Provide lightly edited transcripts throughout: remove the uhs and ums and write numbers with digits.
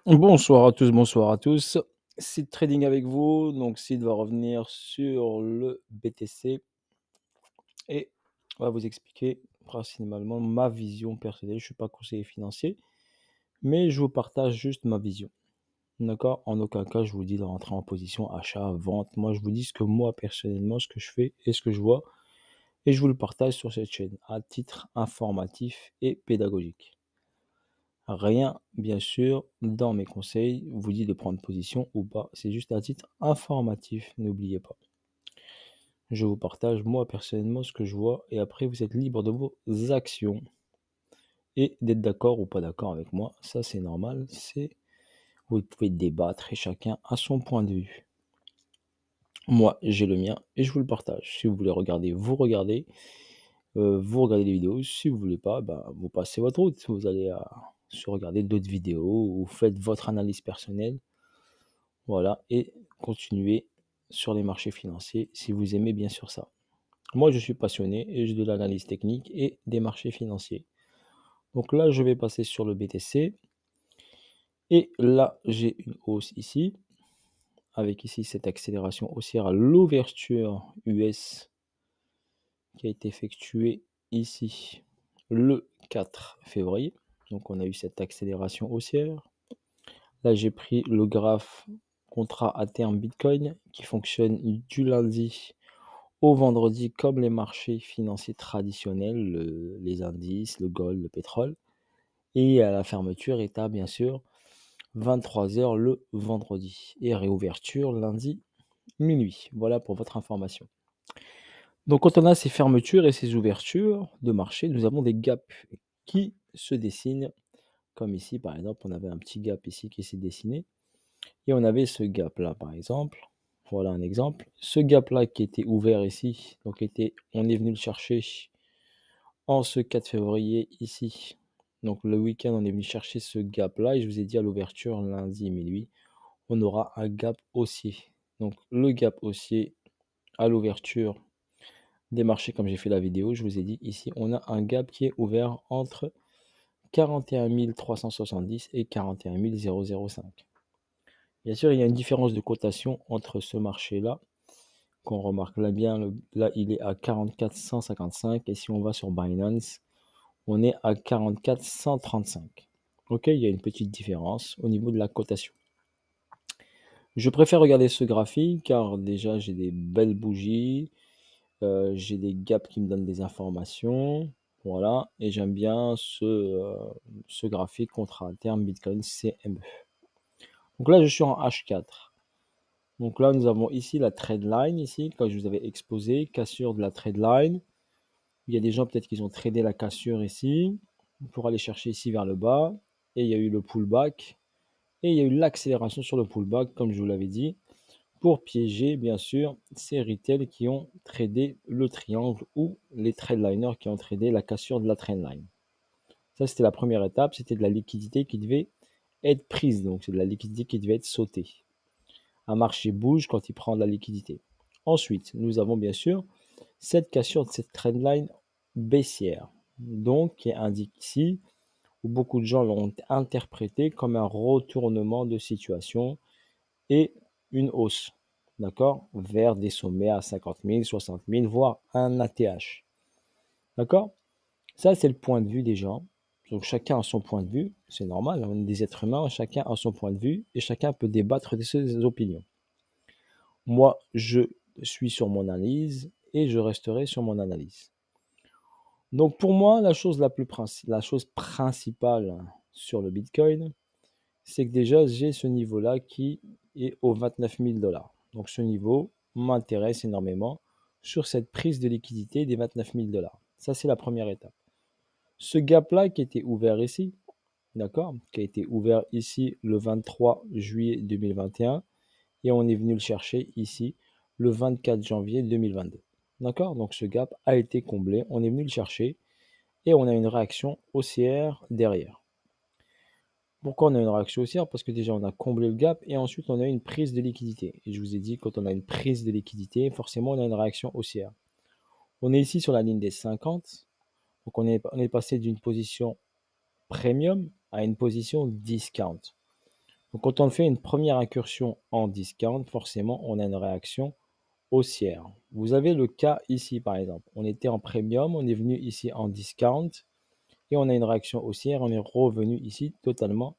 Bonsoir à tous, bonsoir à tous. Sid Trading avec vous. Donc, Sid va revenir sur le BTC et on va vous expliquer principalement ma vision personnelle. Je ne suis pas conseiller financier, mais je vous partage juste ma vision. D'accord? En aucun cas, je vous dis de rentrer en position achat, vente. Moi, je vous dis ce que moi, personnellement, ce que je fais et ce que je vois. Et je vous le partage sur cette chaîne à titre informatif et pédagogique. Rien, bien sûr, dans mes conseils, vous dit de prendre position ou pas. C'est juste à titre informatif, n'oubliez pas. Je vous partage, moi, personnellement, ce que je vois, et après, vous êtes libre de vos actions et d'être d'accord ou pas d'accord avec moi. Ça, c'est normal. Vous pouvez débattre et chacun a son point de vue. Moi, j'ai le mien et je vous le partage. Si vous voulez regarder, vous regardez. Vous regardez les vidéos. Si vous voulez pas, vous passez votre route. Vous allez sur regarder d'autres vidéos ou faites votre analyse personnelle. Voilà, et continuez sur les marchés financiers si vous aimez bien sûr ça. Moi, je suis passionné et j'ai de l'analyse technique et des marchés financiers. Donc là, je vais passer sur le BTC. Et là, j'ai une hausse ici, avec ici cette accélération haussière à l'ouverture US qui a été effectuée ici le 4 février. Donc on a eu cette accélération haussière. Là, j'ai pris le graphe contrat à terme Bitcoin qui fonctionne du lundi au vendredi comme les marchés financiers traditionnels, les indices, le gold, le pétrole. Et à la fermeture est à bien sûr 23 heures le vendredi. Et réouverture lundi minuit. Voilà pour votre information. Donc quand on a ces fermetures et ces ouvertures de marché, nous avons des gaps qui se dessinent. Comme ici par exemple, on avait un petit gap ici qui s'est dessiné. Et on avait ce gap-là, par exemple. Voilà un exemple. Ce gap-là qui était ouvert ici, donc on est venu le chercher en ce 4 février ici. Donc le week-end, on est venu chercher ce gap-là et je vous ai dit à l'ouverture lundi minuit, on aura un gap haussier. Donc le gap haussier à l'ouverture des marchés, comme j'ai fait la vidéo, je vous ai dit ici, on a un gap qui est ouvert entre 41 370 et 41 005. Bien sûr, il y a une différence de cotation entre ce marché-là, qu'on remarque là bien, là il est à 44 155 et si on va sur Binance, on est à 44 135. Ok, il y a une petite différence au niveau de la cotation. Je préfère regarder ce graphique car déjà j'ai des belles bougies, j'ai des gaps qui me donnent des informations, voilà, et j'aime bien ce graphique contrat à terme Bitcoin CME. Donc là je suis en H4. Donc là, nous avons ici la trade line, ici, comme je vous avais exposé, cassure de la trade line. Il y a des gens peut-être qui ont tradé la cassure ici, pour aller chercher ici vers le bas. Et il y a eu le pullback. Et il y a eu l'accélération sur le pullback, comme je vous l'avais dit, pour piéger, bien sûr, ces retail qui ont tradé le triangle ou les trade liners qui ont tradé la cassure de la trend line. Ça, c'était la première étape. C'était de la liquidité qui devait être prise. Donc, c'est de la liquidité qui devait être sautée. Un marché bouge quand il prend de la liquidité. Ensuite, nous avons bien sûr cette cassure de cette trendline baissière, donc qui indique ici, où beaucoup de gens l'ont interprété comme un retournement de situation et une hausse, d'accord, vers des sommets à 50 000, 60 000, voire un ATH. D'accord? Ça, c'est le point de vue des gens. Donc chacun a son point de vue, c'est normal, on est des êtres humains, chacun a son point de vue et chacun peut débattre de ses opinions. Moi, je suis sur mon analyse et je resterai sur mon analyse. Donc pour moi, la chose principale sur le Bitcoin, c'est que déjà j'ai ce niveau-là qui est au 29 000 dollars. Donc ce niveau m'intéresse énormément sur cette prise de liquidité des 29 000 dollars. Ça, c'est la première étape. Ce gap-là qui était ouvert ici, d'accord, qui a été ouvert ici le 23 juillet 2021, et on est venu le chercher ici le 24 janvier 2022. D'accord? Donc ce gap a été comblé, on est venu le chercher et on a une réaction haussière derrière. Pourquoi on a une réaction haussière? Parce que déjà on a comblé le gap et ensuite on a une prise de liquidité. Et je vous ai dit, quand on a une prise de liquidité, forcément on a une réaction haussière. On est ici sur la ligne des 50. Donc on est passé d'une position premium à une position discount. Donc, quand on fait une première incursion en discount, forcément, on a une réaction haussière. Vous avez le cas ici, par exemple. On était en premium, on est venu ici en discount et on a une réaction haussière. On est revenu ici totalement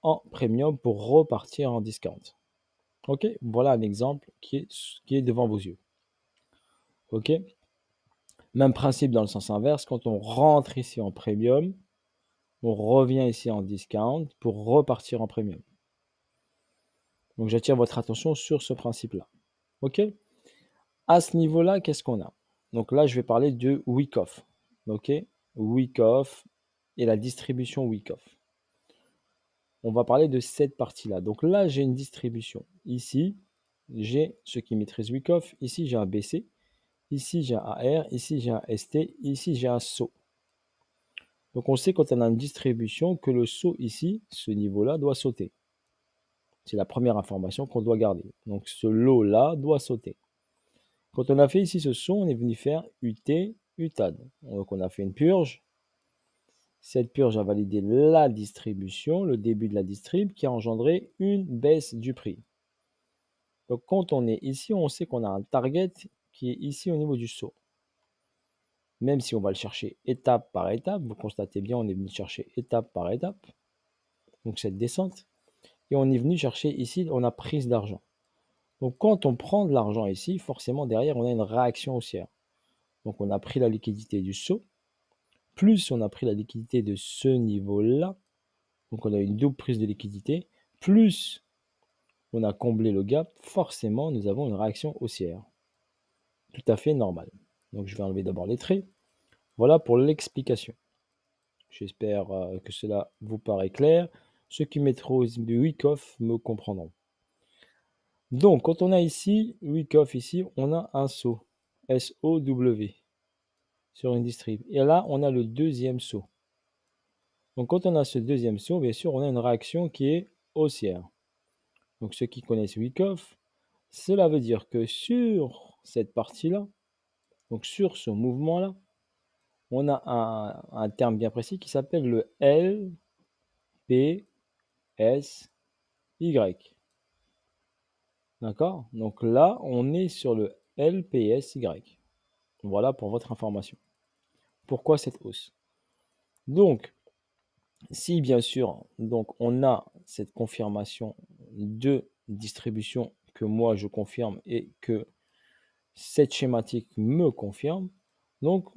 en premium pour repartir en discount. OK? Voilà un exemple qui est devant vos yeux. OK? Même principe dans le sens inverse. Quand on rentre ici en premium, on revient ici en discount pour repartir en premium. Donc, j'attire votre attention sur ce principe-là. OK? À ce niveau-là, qu'est-ce qu'on a? Donc là, je vais parler de week-off. OK? Week-off et la distribution week-off. On va parler de cette partie-là. Donc là, j'ai une distribution. Ici, j'ai ce qui maîtrise week-off. Ici, j'ai un BC. Ici, j'ai un AR. Ici, j'ai un ST. Ici, j'ai un saut. Donc on sait quand on a une distribution que le saut ici, ce niveau-là, doit sauter. C'est la première information qu'on doit garder. Donc ce lot-là doit sauter. Quand on a fait ici ce saut, on est venu faire UT, UTAD. Donc on a fait une purge. Cette purge a validé la distribution, le début de la distrib, qui a engendré une baisse du prix. Donc quand on est ici, on sait qu'on a un target qui est ici au niveau du saut. Même si on va le chercher étape par étape, vous constatez bien, on est venu chercher étape par étape. Donc cette descente. Et on est venu chercher ici, on a prise d'argent. Donc quand on prend de l'argent ici, forcément derrière, on a une réaction haussière. Donc on a pris la liquidité du saut, plus on a pris la liquidité de ce niveau-là. Donc on a une double prise de liquidité, plus on a comblé le gap, forcément nous avons une réaction haussière. Tout à fait normal. Donc je vais enlever d'abord les traits. Voilà pour l'explication. J'espère que cela vous paraît clair. Ceux qui maîtrisent du week-off me comprendront. Donc, quand on a ici, week-off ici, on a un saut, S-O-W, sur une distrib. Et là, on a le deuxième saut. Donc, quand on a ce deuxième saut, bien sûr, on a une réaction qui est haussière. Donc, ceux qui connaissent week-off, cela veut dire que sur cette partie-là, donc sur ce mouvement-là, on a un terme bien précis qui s'appelle le L, P, S, Y. D'accord? Donc là, on est sur le LPSY. Voilà pour votre information. Pourquoi cette hausse? Donc, si bien sûr, donc on a cette confirmation de distribution que moi je confirme et que cette schématique me confirme, donc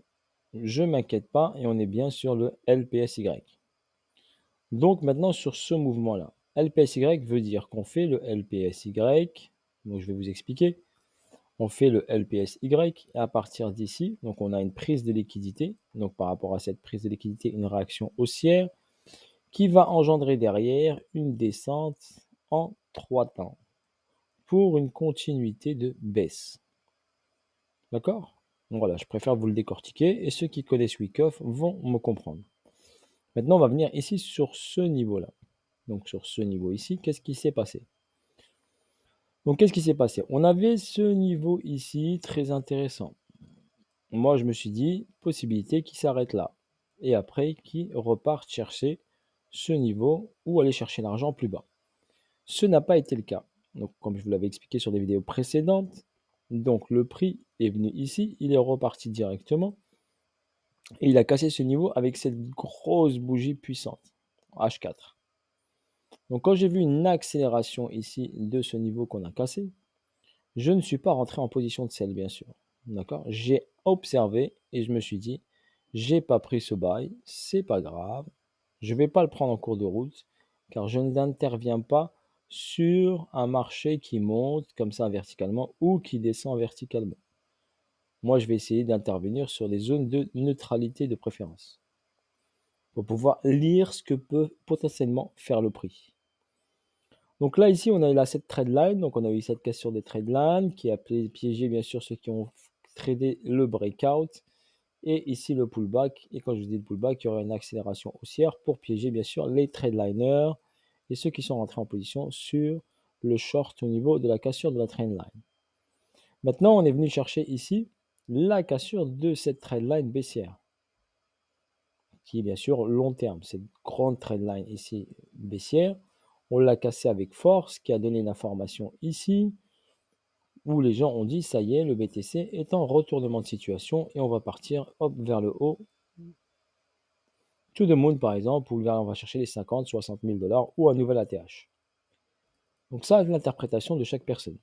je ne m'inquiète pas et on est bien sur le LPSY. Donc maintenant sur ce mouvement-là, LPSY veut dire qu'on fait le LPSY, donc je vais vous expliquer. On fait le LPSY et à partir d'ici, donc on a une prise de liquidité. Donc par rapport à cette prise de liquidité, une réaction haussière qui va engendrer derrière une descente en 3 temps pour une continuité de baisse. D'accord? Donc voilà, je préfère vous le décortiquer et ceux qui connaissent Wyckoff vont me comprendre. Maintenant, on va venir ici sur ce niveau-là. Donc sur ce niveau ici, qu'est-ce qui s'est passé? Donc qu'est-ce qui s'est passé? On avait ce niveau ici très intéressant. Moi, je me suis dit, possibilité qui s'arrête là. Et après, qui repart chercher ce niveau ou aller chercher l'argent plus bas. Ce n'a pas été le cas. Donc, comme je vous l'avais expliqué sur des vidéos précédentes, donc le prix est venu ici, il est reparti directement et il a cassé ce niveau avec cette grosse bougie puissante, H4. Donc, quand j'ai vu une accélération ici de ce niveau qu'on a cassé, je ne suis pas rentré en position de sell, bien sûr. D'accord? J'ai observé et je me suis dit, j'ai pas pris ce buy, c'est pas grave. Je vais pas le prendre en cours de route car je n'interviens pas sur un marché qui monte comme ça verticalement ou qui descend verticalement. Moi, je vais essayer d'intervenir sur les zones de neutralité de préférence pour pouvoir lire ce que peut potentiellement faire le prix. Donc là, ici, on a eu là cette trade line. Donc, on a eu cette cassure des trade lines qui a piégé, bien sûr, ceux qui ont tradé le breakout. Et ici, le pullback. Et quand je dis le pullback, il y aura une accélération haussière pour piéger, bien sûr, les trade liners et ceux qui sont rentrés en position sur le short au niveau de la cassure de la trend line. Maintenant, on est venu chercher ici la cassure de cette trade line baissière, qui est bien sûr long terme. Cette grande trade line ici baissière, On l'a cassé avec force, qui a donné l'information ici, où les gens ont dit, ça y est, le BTC est en retournement de situation et on va partir hop, vers le haut. To the moon, par exemple, où là, on va chercher les 50, 60 000 dollars ou un nouvel ATH. Donc ça, c'est l'interprétation de chaque personne.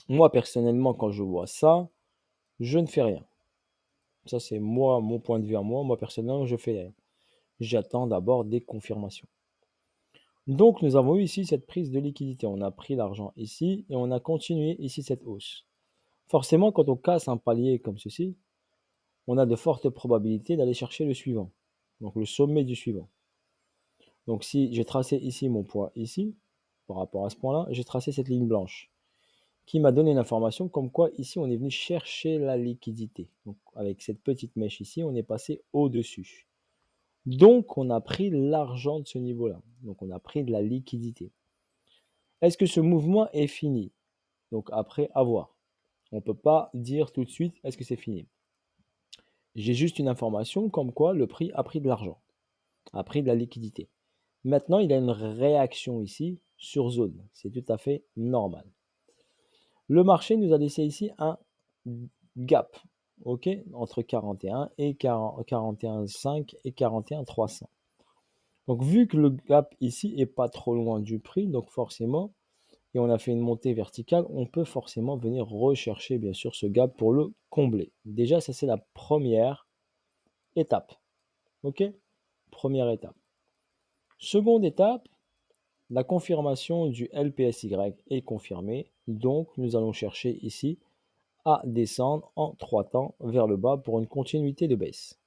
Moi, personnellement, quand je vois ça, je ne fais rien. Ça, c'est moi, mon point de vue à moi. Moi, personnellement, je fais rien. J'attends d'abord des confirmations. Donc, nous avons eu ici cette prise de liquidité. On a pris l'argent ici et on a continué ici cette hausse. Forcément, quand on casse un palier comme ceci, on a de fortes probabilités d'aller chercher le suivant. Donc, le sommet du suivant. Donc, si j'ai tracé ici mon point ici, par rapport à ce point-là, j'ai tracé cette ligne blanche qui m'a donné une information comme quoi ici, on est venu chercher la liquidité. Donc, avec cette petite mèche ici, on est passé au-dessus. Donc, on a pris l'argent de ce niveau-là. Donc, on a pris de la liquidité. Est-ce que ce mouvement est fini? Donc, après, à voir. On ne peut pas dire tout de suite, est-ce que c'est fini? J'ai juste une information comme quoi le prix a pris de l'argent, a pris de la liquidité. Maintenant, il y a une réaction ici sur zone. C'est tout à fait normal. Le marché nous a laissé ici un gap, ok, entre 41 et 41,5 et 41,300. Donc, vu que le gap ici est pas trop loin du prix, donc forcément, et on a fait une montée verticale, on peut forcément venir rechercher bien sûr ce gap pour le combler. Déjà, ça c'est la première étape. Ok? Première étape. Seconde étape, la confirmation du LPSY est confirmée. Donc, nous allons chercher ici à descendre en 3 temps vers le bas pour une continuité de baisse.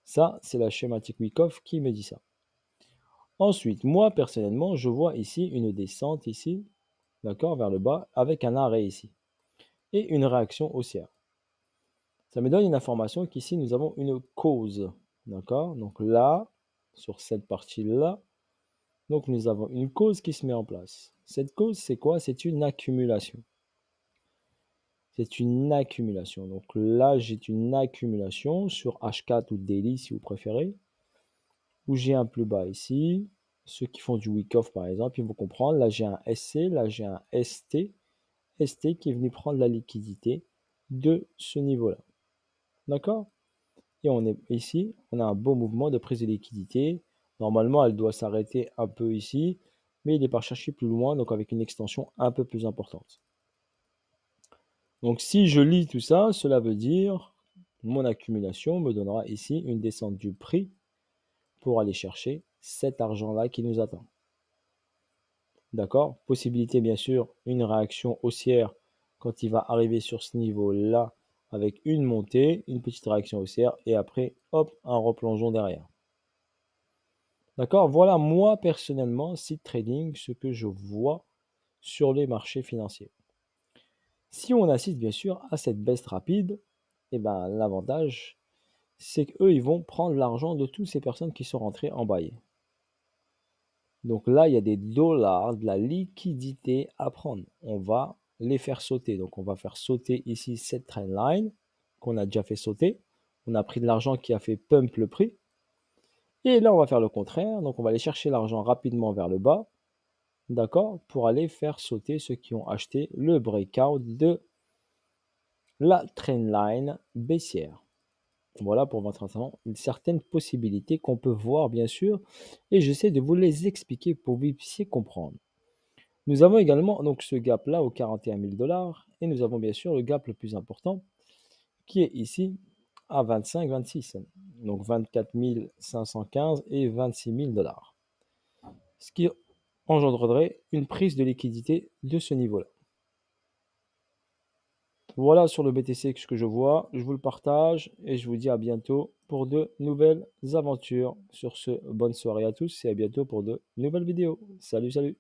Ça, c'est la schématique Wyckoff qui me dit ça. Ensuite, moi, personnellement, je vois ici une descente ici, d'accord, vers le bas, avec un arrêt ici. Et une réaction haussière. Ça me donne une information qu'ici, nous avons une cause, d'accord. Donc là, sur cette partie-là, donc nous avons une cause qui se met en place. Cette cause, c'est quoi? C'est une accumulation. C'est une accumulation. Donc là, j'ai une accumulation sur H4 ou Daily, si vous préférez, où j'ai un plus bas ici. Ceux qui font du Wyckoff, par exemple, ils vont comprendre. Là, j'ai un SC, là, j'ai un ST. ST qui est venu prendre la liquidité de ce niveau-là. D'accord? Et on est ici, on a un beau mouvement de prise de liquidité. Normalement, elle doit s'arrêter un peu ici, mais il est pas chercher plus loin, donc avec une extension un peu plus importante. Donc si je lis tout ça, cela veut dire mon accumulation me donnera ici une descente du prix pour aller chercher cet argent-là qui nous attend. D'accord? Possibilité bien sûr, une réaction haussière quand il va arriver sur ce niveau-là avec une montée, une petite réaction haussière et après, hop, un replongeon derrière. D'accord? Voilà moi personnellement, Seed Trading, ce que je vois sur les marchés financiers. Si on assiste bien sûr à cette baisse rapide, eh ben, l'avantage, c'est qu'eux, ils vont prendre l'argent de toutes ces personnes qui sont rentrées en bail. Donc là, il y a des dollars, de la liquidité à prendre. On va les faire sauter. Donc on va faire sauter ici cette trendline qu'on a déjà fait sauter. On a pris de l'argent qui a fait pump le prix. Et là, on va faire le contraire. Donc on va aller chercher l'argent rapidement vers le bas. D'accord? Pour aller faire sauter ceux qui ont acheté le breakout de la trendline baissière. Voilà pour votre enseignement, certaines possibilités qu'on peut voir bien sûr, et j'essaie de vous les expliquer pour que vous puissiez comprendre. Nous avons également donc ce gap là aux 41 000 dollars, et nous avons bien sûr le gap le plus important qui est ici à 25-26, donc 24 515 et 26 000 dollars, ce qui engendrerait une prise de liquidité de ce niveau-là. Voilà sur le BTC ce que je vois, je vous le partage et je vous dis à bientôt pour de nouvelles aventures. Sur ce, bonne soirée à tous et à bientôt pour de nouvelles vidéos. Salut, salut!